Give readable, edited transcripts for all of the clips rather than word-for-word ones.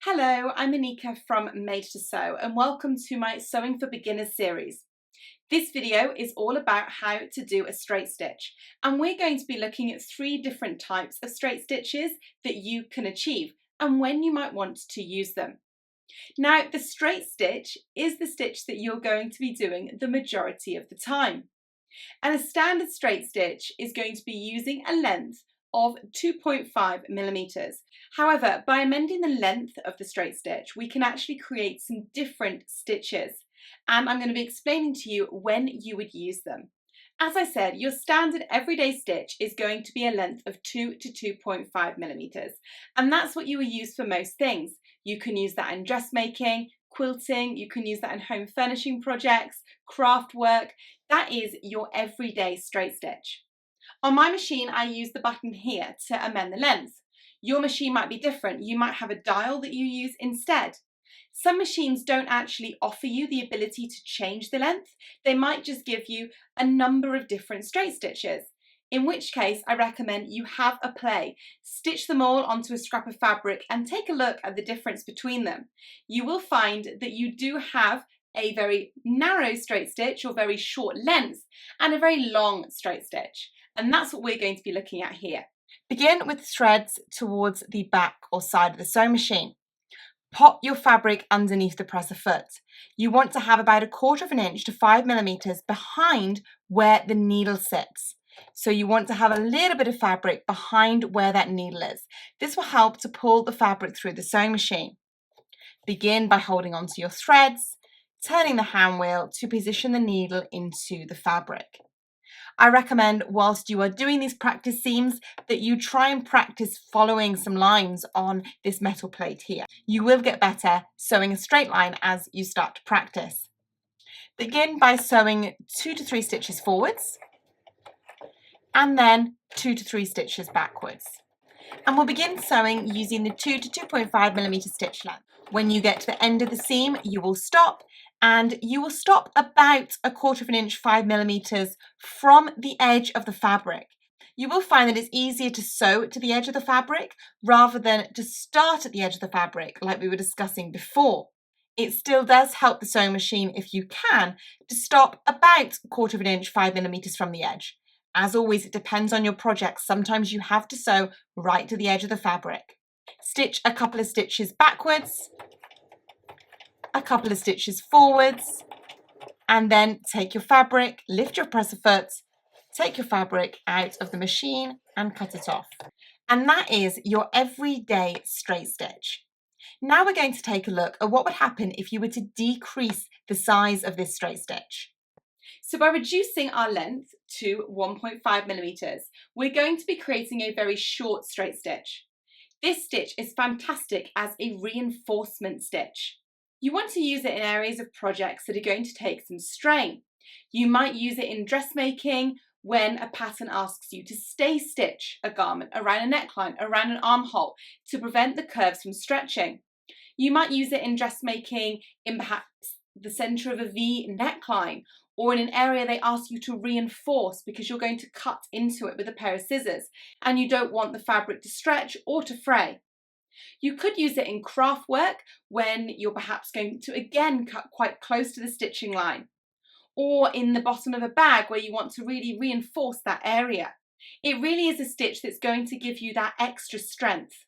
Hello, I'm Anika from Made to Sew and welcome to my Sewing for Beginners series. This video is all about how to do a straight stitch, and we're going to be looking at 3 different types of straight stitches that you can achieve and when you might want to use them. Now, the straight stitch is the stitch that you're going to be doing the majority of the time. And a standard straight stitch is going to be using a length of 2.5 millimeters. However, by amending the length of the straight stitch, we can actually create some different stitches. And I'm going to be explaining to you when you would use them. As I said, your standard everyday stitch is going to be a length of 2 to 2.5 millimeters. And that's what you will use for most things. You can use that in dressmaking, quilting, you can use that in home furnishing projects, craft work. That is your everyday straight stitch. On my machine, I use the button here to amend the length. Your machine might be different. You might have a dial that you use instead. Some machines don't actually offer you the ability to change the length. They might just give you a number of different straight stitches, in which case I recommend you have a play. Stitch them all onto a scrap of fabric and take a look at the difference between them. You will find that you do have a very narrow straight stitch or very short length and a very long straight stitch. And that's what we're going to be looking at here. Begin with threads towards the back or side of the sewing machine. Pop your fabric underneath the presser foot. You want to have about 1/4 inch to 5 millimeters behind where the needle sits. So you want to have a little bit of fabric behind where that needle is. This will help to pull the fabric through the sewing machine. Begin by holding onto your threads, turning the hand wheel to position the needle into the fabric. I recommend, whilst you are doing these practice seams, that you try and practice following some lines on this metal plate here. You will get better sewing a straight line as you start to practice. Begin by sewing 2 to 3 stitches forwards and then 2 to 3 stitches backwards. And we'll begin sewing using the 2 to 2.5 millimeter stitch length. When you get to the end of the seam, you will stop, and you will stop about 1/4 inch, 5 millimeters from the edge of the fabric. You will find that it's easier to sew to the edge of the fabric rather than to start at the edge of the fabric like we were discussing before. It still does help the sewing machine, if you can, to stop about 1/4 inch, 5 millimeters from the edge. As always, it depends on your project. Sometimes you have to sew right to the edge of the fabric. Stitch a couple of stitches backwards, a couple of stitches forwards, and then take your fabric, lift your presser foot, take your fabric out of the machine and cut it off. And that is your everyday straight stitch. Now we're going to take a look at what would happen if you were to decrease the size of this straight stitch. So by reducing our length to 1.5 millimeters, we're going to be creating a very short straight stitch. This stitch is fantastic as a reinforcement stitch. You want to use it in areas of projects that are going to take some strain. You might use it in dressmaking when a pattern asks you to stay stitch a garment around a neckline, around an armhole, to prevent the curves from stretching. You might use it in dressmaking in perhaps the centre of a V neckline, or in an area they ask you to reinforce because you're going to cut into it with a pair of scissors and you don't want the fabric to stretch or to fray. You could use it in craft work when you're perhaps going to again cut quite close to the stitching line, or in the bottom of a bag where you want to really reinforce that area. It really is a stitch that's going to give you that extra strength.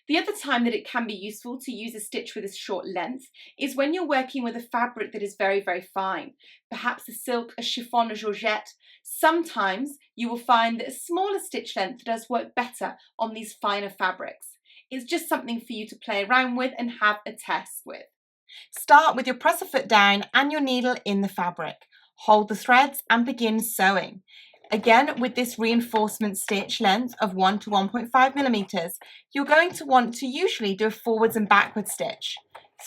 The other time that it can be useful to use a stitch with a short length is when you're working with a fabric that is very, very fine, perhaps a silk, a chiffon, a georgette. Sometimes you will find that a smaller stitch length does work better on these finer fabrics. It's just something for you to play around with and have a test with. Start with your presser foot down and your needle in the fabric. Hold the threads and begin sewing. Again, with this reinforcement stitch length of 1 to 1.5 millimeters, you're going to want to usually do a forwards and backwards stitch.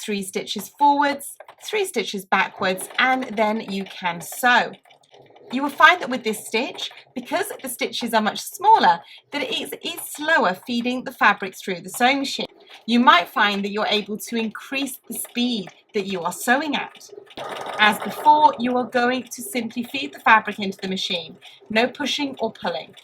3 stitches forwards, 3 stitches backwards, and then you can sew. You will find that with this stitch, because the stitches are much smaller, that it is slower feeding the fabric through the sewing machine. You might find that you're able to increase the speed that you are sewing at. As before, you are going to simply feed the fabric into the machine, no pushing or pulling.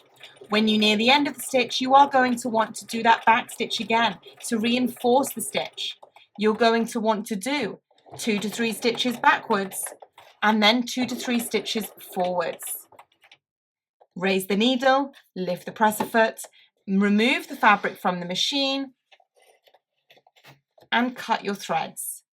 When you near the end of the stitch, you are going to want to do that back stitch again to reinforce the stitch. You're going to want to do 2 to 3 stitches backwards and then 2 to 3 stitches forwards. Raise the needle, lift the presser foot, remove the fabric from the machine and cut your threads.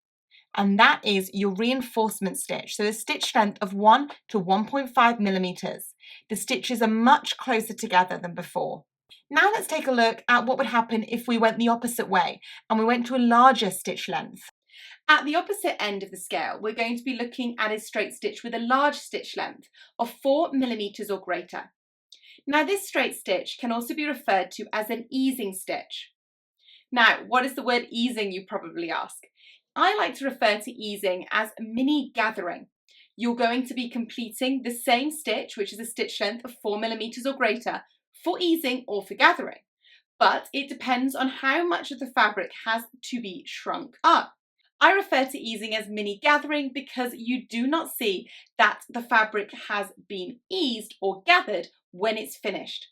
And that is your reinforcement stitch. So a stitch length of 1 to 1.5 millimeters. The stitches are much closer together than before. Now let's take a look at what would happen if we went the opposite way and we went to a larger stitch length. At the opposite end of the scale, we're going to be looking at a straight stitch with a large stitch length of 4 millimeters or greater. Now this straight stitch can also be referred to as an easing stitch. Now, what is the word easing, you probably ask? I like to refer to easing as mini gathering. You're going to be completing the same stitch, which is a stitch length of 4 millimeters or greater, for easing or for gathering. But it depends on how much of the fabric has to be shrunk up. I refer to easing as mini gathering because you do not see that the fabric has been eased or gathered when it's finished.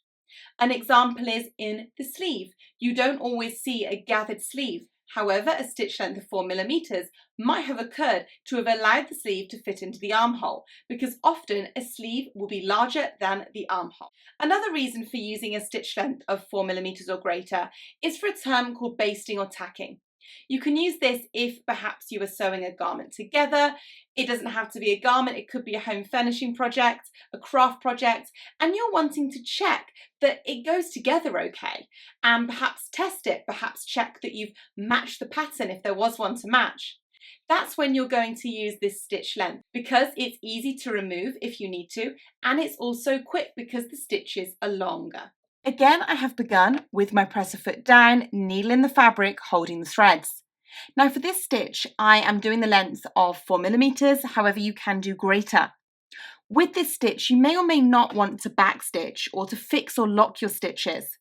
An example is in the sleeve. You don't always see a gathered sleeve. However, a stitch length of 4 millimeters might have occurred to have allowed the sleeve to fit into the armhole, because often a sleeve will be larger than the armhole. Another reason for using a stitch length of 4 millimeters or greater is for a term called basting or tacking. You can use this if perhaps you are sewing a garment together. It doesn't have to be a garment, it could be a home furnishing project, a craft project, and you're wanting to check that it goes together okay, and perhaps test it, perhaps check that you've matched the pattern if there was one to match. That's when you're going to use this stitch length, because it's easy to remove if you need to, and it's also quick because the stitches are longer. Again, I have begun with my presser foot down, needle in the fabric, holding the threads. Now for this stitch, I am doing the length of 4 millimeters, however you can do greater. With this stitch, you may or may not want to backstitch or to fix or lock your stitches.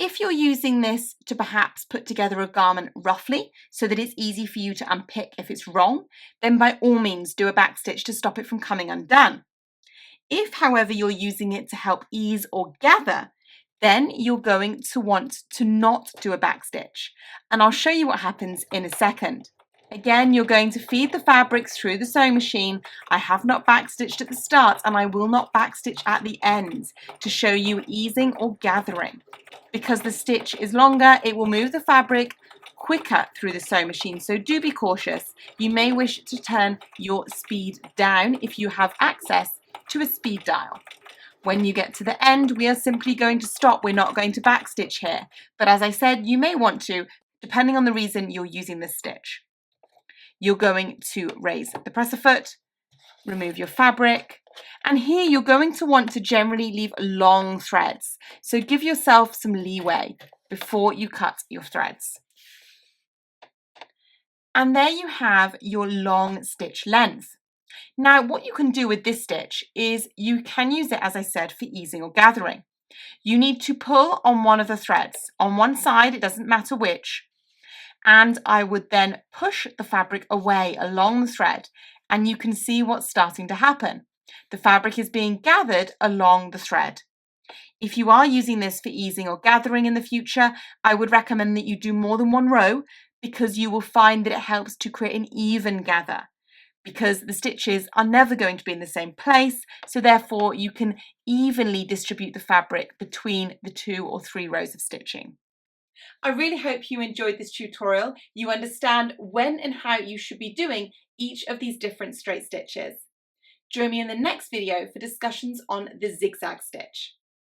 If you're using this to perhaps put together a garment roughly so that it's easy for you to unpick if it's wrong, then by all means do a backstitch to stop it from coming undone. If, however, you're using it to help ease or gather, then you're going to want to not do a backstitch, and I'll show you what happens in a second. Again, you're going to feed the fabric through the sewing machine. I have not backstitched at the start and I will not backstitch at the end to show you easing or gathering. Because the stitch is longer, it will move the fabric quicker through the sewing machine, so do be cautious. You may wish to turn your speed down if you have access to a speed dial. When you get to the end, we are simply going to stop. We're not going to backstitch here. But as I said, you may want to, depending on the reason you're using this stitch. You're going to raise the presser foot, remove your fabric, and here you're going to want to generally leave long threads. So give yourself some leeway before you cut your threads. And there you have your long stitch length. Now, what you can do with this stitch is you can use it, as I said, for easing or gathering. You need to pull on one of the threads. On one side, it doesn't matter which, and I would then push the fabric away along the thread, and you can see what's starting to happen. The fabric is being gathered along the thread. If you are using this for easing or gathering in the future, I would recommend that you do more than one row, because you will find that it helps to create an even gather, because the stitches are never going to be in the same place, so therefore you can evenly distribute the fabric between the 2 or 3 rows of stitching. I really hope you enjoyed this tutorial. You understand when and how you should be doing each of these different straight stitches. Join me in the next video for discussions on the zigzag stitch.